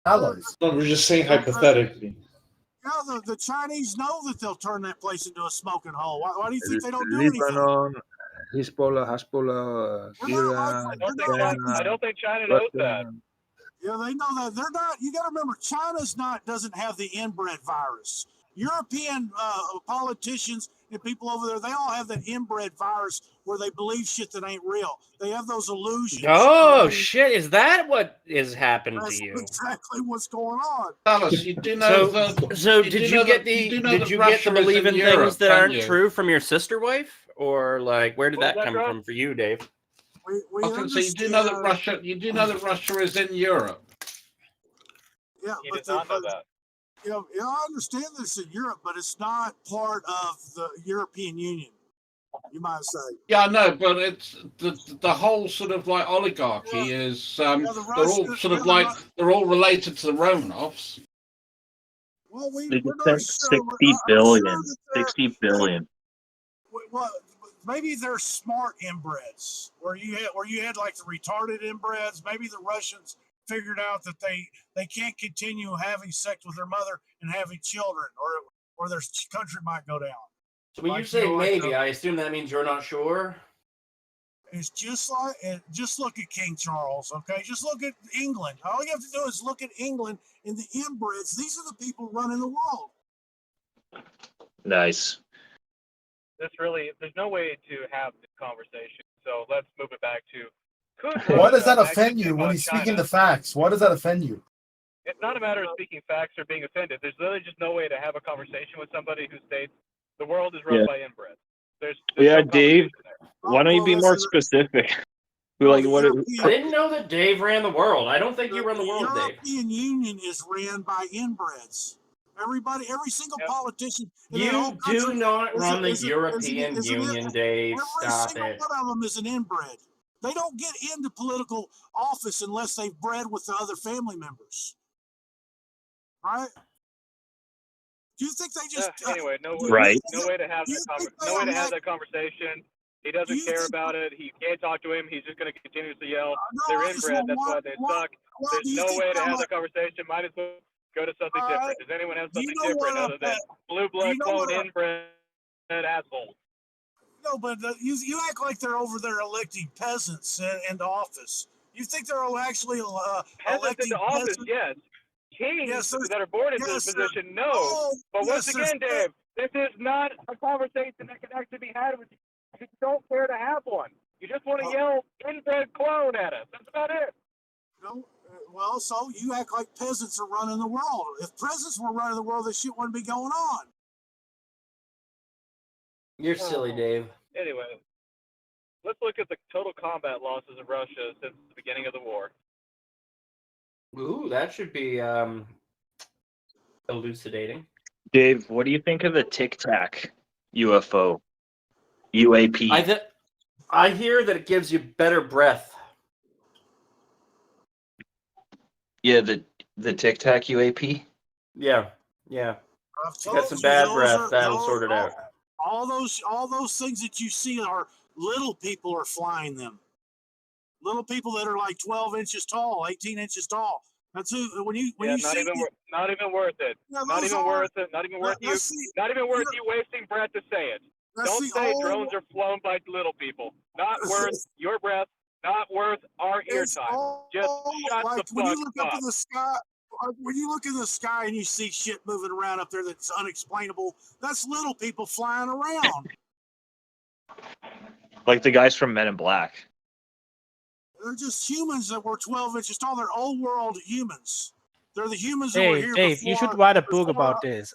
allies. No, we're just saying hypothetically. Yeah, the Chinese know that they'll turn that place into a smoking hole. Why do you think they don't do anything? Lebanon, Hezbollah, Iran. I don't think China knows that. Yeah, they know that. They're not. You got to remember, China's doesn't have the inbred virus. European politicians and people over there, they all have that inbred virus where they believe shit that ain't real. They have those illusions. Oh, shit. Is that what is happening to you? That's exactly what's going on. Alice, you do know did you get to believe in things that aren't true from your sister wife? Or, like, where did that come from for you, Dave? We so you do know that Russia is in Europe. Yeah, he does not know that. Yeah, I understand this in Europe, but it's not part of the European Union. You might say. Yeah, I know, but it's the whole sort of like oligarchy is they're all sort of like they're all related to the Romanovs. Well, they spent 60 billion. 60 billion. Well, maybe they're smart inbreds, where you had like the retarded inbreds. Maybe the Russians figured out that they can't continue having sex with their mother and having children, or their country might go down. So when you say maybe, I assume that means you're not sure? It's just look at King Charles, okay? Just look at England. All you have to do is look at England and the inbreds. These are the people running the world. Nice. There's no way to have this conversation. So let's move it back to. Why does that offend you when he's speaking the facts? Why does that offend you? It's not a matter of speaking facts or being offended. There's literally just no way to have a conversation with somebody who states the world is run by inbred. There's no Dave, why don't you be more specific? I didn't know that Dave ran the world. I don't think you run the world, Dave. The European Union is ran by inbreds. Every single politician. You do not run the European Union, Dave. Stop it. Every single one of them is an inbred. They don't get into political office unless they've bred with the other family members. Right? Do you think they just anyway? No way to have that conversation. He doesn't care about it. He can't talk to him. He's just going to continuously yell. They're inbred. That's why they suck. There's no way to have that conversation. Might as well go to something different. Does anyone have something different other than blue blood clone inbred assholes? No, but you act like they're over there electing peasants into office. You think they're actually electing into office? Yes. Kings that are born into this position, no. But once again, Dave, this is not a conversation that can actually be had with you. You don't care to have one. You just want to yell inbred clone at us. That's about it. No. Well, so you act like peasants are running the world. If peasants were running the world, this shit wouldn't be going on. You're silly, Dave. Anyway, let's look at the total combat losses of Russia since the beginning of the war. Ooh, that should be elucidating. Dave, what do you think of the Tic Tac UFO? UAP? I hear that it gives you better breath. Yeah, the Tic Tac UAP? Yeah. You got some bad breath, that'll sort it out. All those things that you see are little people are flying them. Little people that are like 12 inches tall, 18 inches tall. That's who when you not even worth it. Not even worth you wasting breath to say it. Don't say drones are flown by little people. Not worth your breath. Not worth our ear time. Just shut the fuck when you look up. Up in the sky, when you look in the sky and you see shit moving around up there that's unexplainable, that's little people flying around. Like the guys from Men in Black. They're just humans that were 12 inches tall. They're old world humans. They're the humans that were here Dave, before. you should write a book about this.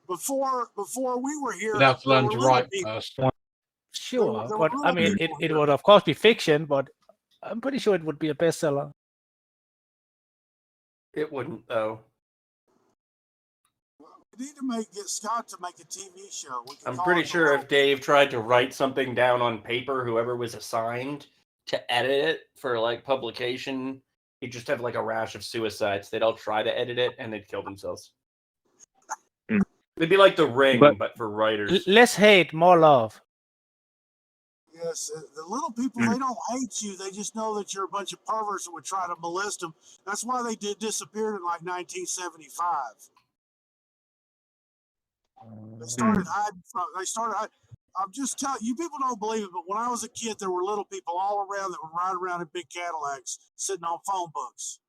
Before we were here. You'd have to learn to write first. Sure, but I mean, it would of course be fiction, but I'm pretty sure it would be a bestseller. It wouldn't, though. We need to get Scott to make a TV show. I'm pretty sure if Dave tried to write something down on paper, whoever was assigned to edit it for like publication, he'd just have like a rash of suicides. They'd all try to edit it and they'd kill themselves. It'd be like The Ring, but for writers. Less hate, more love. Yeah, Yes, the little people, they don't hate you. They just know that you're a bunch of perverts that would try to molest them. That's why they disappeared in like 1975. They started hiding from. They started. I'm just telling you, people don't believe it, but when I was a kid, there were little people all around that would ride around in big Cadillacs, sitting on phone books.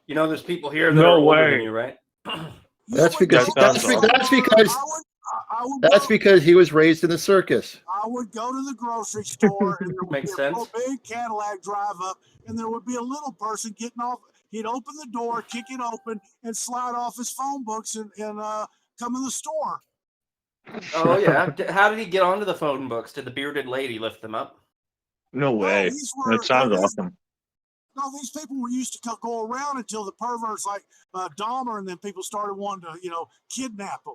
You know, there's people here that No are older way. than you, right? That's would because go- That sounds that's because I would that's go- because he was raised in the circus. I would go to the grocery store and there would Makes be a little sense. big Cadillac drive up, and there would be a little person getting off. He'd open the door, kick it open, and slide off his phone books and come in the store. Oh yeah. How did he get onto the phone books? Did the bearded lady lift them up? No way. these were- That sounds these- awesome. No, these people were used to go around until the perverts like Dahmer, and then people started wanting to, kidnap them.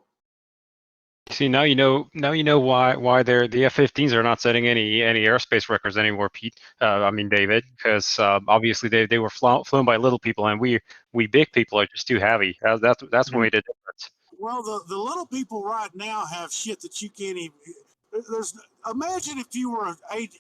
See, now you know why the F-15s are not setting any airspace records anymore, Pete. I mean David, because obviously they were flown by little people, and we big people are just too heavy. That's what made a difference. Well, the little people right now have shit that you can't even. Imagine if you were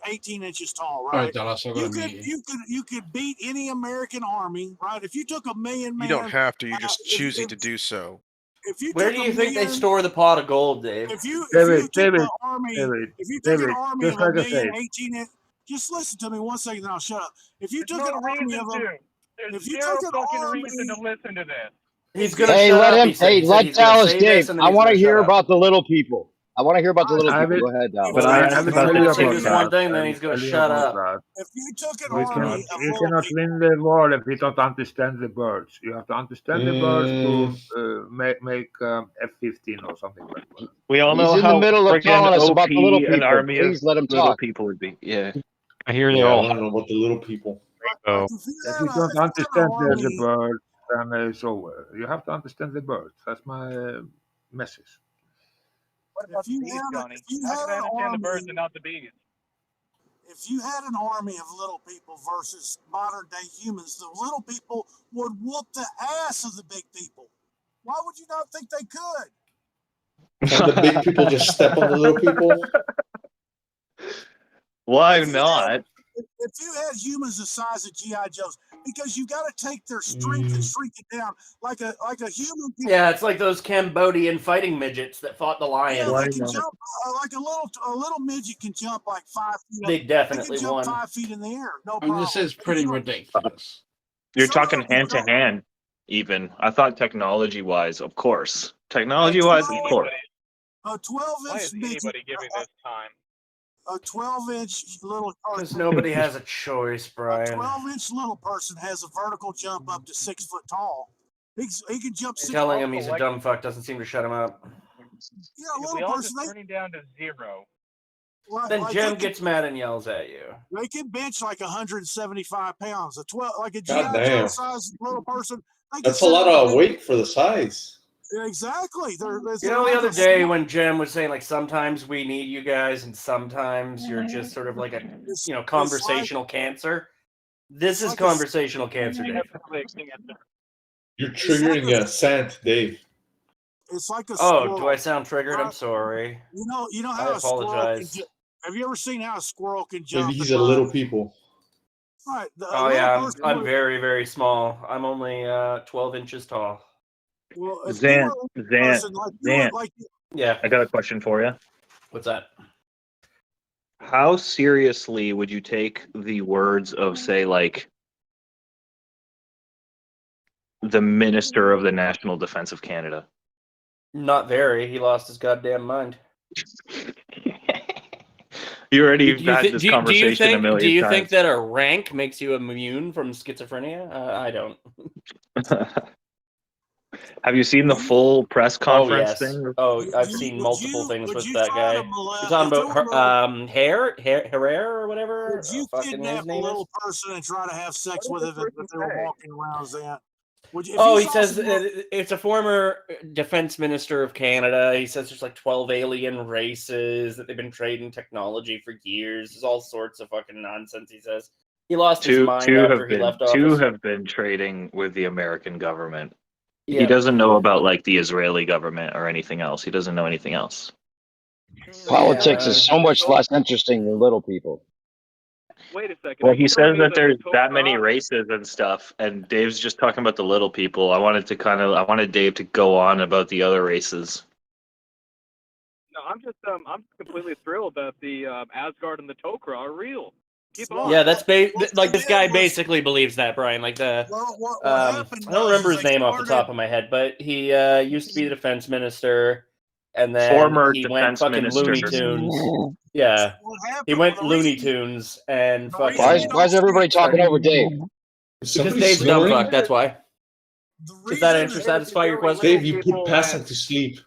18 inches tall, All right, right? Dallas, I've got a meeting. You could beat any American army, right? If you took a million You man, don't have to. You're just if- choosing if- to do so. if you Where took do a you think they million- store the pot of gold, Dave? If you David, took David, an army, David, if you took David, an army just of a like I million, said. 18 inch, just listen to me 1 second, then I'll shut up. If you There's took no an army reason of them, to. There's if you zero took an fucking army- reason to listen to this. He's gonna Hey, shut let up. him. He said Hey, he's let gonna Dallas say this, Dave. and then I he's want to gonna hear shut up. about the little people. I want to hear about the little I people. will- Go ahead, Dallas. But I He's have gonna tell say you this about one that. thing, then he's gonna shut up. if you took an We army cannot, of we little cannot people, win the war if we don't understand the birds. You have to understand the birds to make F-15 or something like that. We all He's know in the how middle of friggin' telling us about the little OP an people. army of Please let him little talk. people would be. Yeah. I hear Yeah, they're I all want to know about the little people. rainbow. if you If had you a- don't if you had an understand the army- birds, then it's over. You have to understand the birds. That's my message. What about If you the bees, had a- Johnny? if you How had can I an understand the birds army- and not the bees? If you had an army of little people versus modern day humans, the little people would whoop the ass of the big people. Why would you not think they could? Can the big people just step on the little people? Why If you not? had- If you had humans the size of GI Joes, because you got to take their strength and shrink it down like a human. Yeah, it's like those Cambodian fighting midgets that fought the Yeah, lions. they can jump like a little midget can jump like 5 feet. They They definitely can jump won. 5 feet in the air. No And problem. this is pretty ridiculous. You're Some of talking them hand to don't. hand, even. I thought technology wise, of course. Technology wise, of course. A 12 Why inch is midget, anybody giving this time? a 12-inch little Because person. nobody has a choice, A Brian. 12-inch little person has a vertical jump up to 6 foot tall. He can jump You're 6 telling foot. him he's a dumb fuck doesn't seem to shut him up. Yeah, a We little all person. just turning down to zero. Then Jim they gets mad and yells at you. they can bench like 175 pounds. A 12, like a God GI Joe damn. size little person. They can That's a sit lot up of and- weight for the size. Yeah, exactly. You know, the other day when Jim was saying, like, sometimes we need you guys and sometimes you're just sort of like a, conversational cancer. This is like a- conversational cancer, Dave. You're triggering a Sant, Dave. It's like a Oh, squirrel. do I sound triggered? I'm sorry. You know I how a squirrel can apologize. have you ever seen how a squirrel can jump? Maybe he's and a little run? people. Right. Oh, yeah, I'm very, very small. I'm only 12 inches tall. Well, if Zan, you were a Zan, person like you Zan. were like Yeah. I got a question for you. What's that? How seriously would you take the words of, say, like, the Minister of the National Defense of Canada? Not very. He lost his goddamn mind. You already Do you, had thi- this do you- do you conversation a think, million do you times. think that a rank makes you immune from schizophrenia? I don't. Have you seen the full press conference oh, yes. thing? Oh, I've Would seen you- multiple would things you with that try guy. to molest- You're talking if there about were Herrera or whatever? Would you fucking kidnap his a name is? little person and try to have sex with it if they were walking around Zant? Would you, if Oh, you he saw says some- it's a former defense minister of Canada. He says there's like 12 alien races that they've been trading technology for years. There's all sorts of fucking nonsense. He says he lost his mind after he left office. Two have been trading with the American government. Yeah. He doesn't know about like the Israeli government or anything else. He doesn't know anything else. Politics is so much less interesting than little people. Wait a second. Well, are you he telling says me that there's the that many Torah- races and stuff, and Dave's just talking about the little people. I wanted Dave to go on about the other races. No, I'm completely thrilled that the Asgard and the Tok'ra are real. Keep on. Yeah, that's What like they this guy did was- basically believes that, Brian. Like the Well, what I happened don't remember was his they name off the top started- of my head, but he used to be the defense minister, and then Former he went defense fucking minister. Looney Tunes. Yeah, What happened? he went the Looney reason- Tunes and the fucking. reason Why is everybody talking over Dave? Because Dave's dumb fuck. That's why. the Does that reason answer satisfy your question? Dave, Dave, you put Pasek to sleep.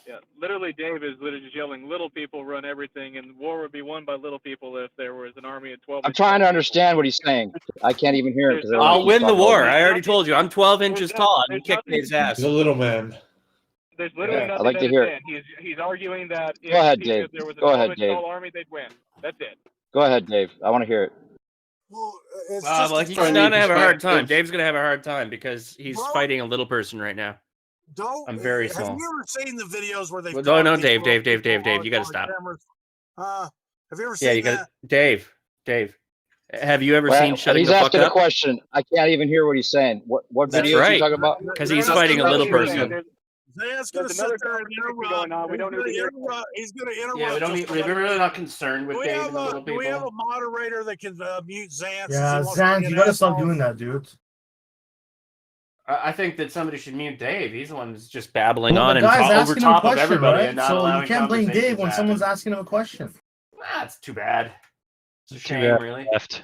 Yeah, literally, Dave is literally just yelling, "Little people run everything," and war would be won by little people if there was an army of 12. I'm trying to understand what he's saying. I can't even hear him because I'll win the war. I already told you. I'm 12 inches tall. I can kick Dave's ass. He's a little man. There's literally Yeah, nothing I'd like to to hear understand. He's arguing that if, Go ahead, if Dave. there was a Go ahead, 12-inch Dave. tall army, they'd win. That's it. Go ahead, Dave. I want to hear it. Well, it's Well, just he's trying gonna to have a hard perspective. time. Dave's gonna have a hard time because he's Bro. fighting a little person right now. I'm very Have small. you ever seen the videos where they? Well, no, Dave, you gotta stop. Have you ever Yeah, seen you got that? Dave. Have you ever Well, seen Shutting he's the Fuck asking a Up? question. I can't even hear what he's saying. What That's video is right. he talking about? Because he's There's fighting a another little video. person. Zay's gonna There's sit another there and conversation interrupt. going on. We don't need to hear it. He's gonna interrupt. Yeah, we don't us need. for We're really not concerned with Do we Dave have and the little do we have a people. moderator that can mute Zan? Yeah, Zan, you gotta stop doing that, dude. I think that somebody should mute Dave. He's the one who's just babbling Well, on the and guy's over asking him a top of question, everybody right? and not So you allowing can't blame Dave conversations when to someone's happen. asking him a question. That's too bad. It's a Too shame, bad. really. Left.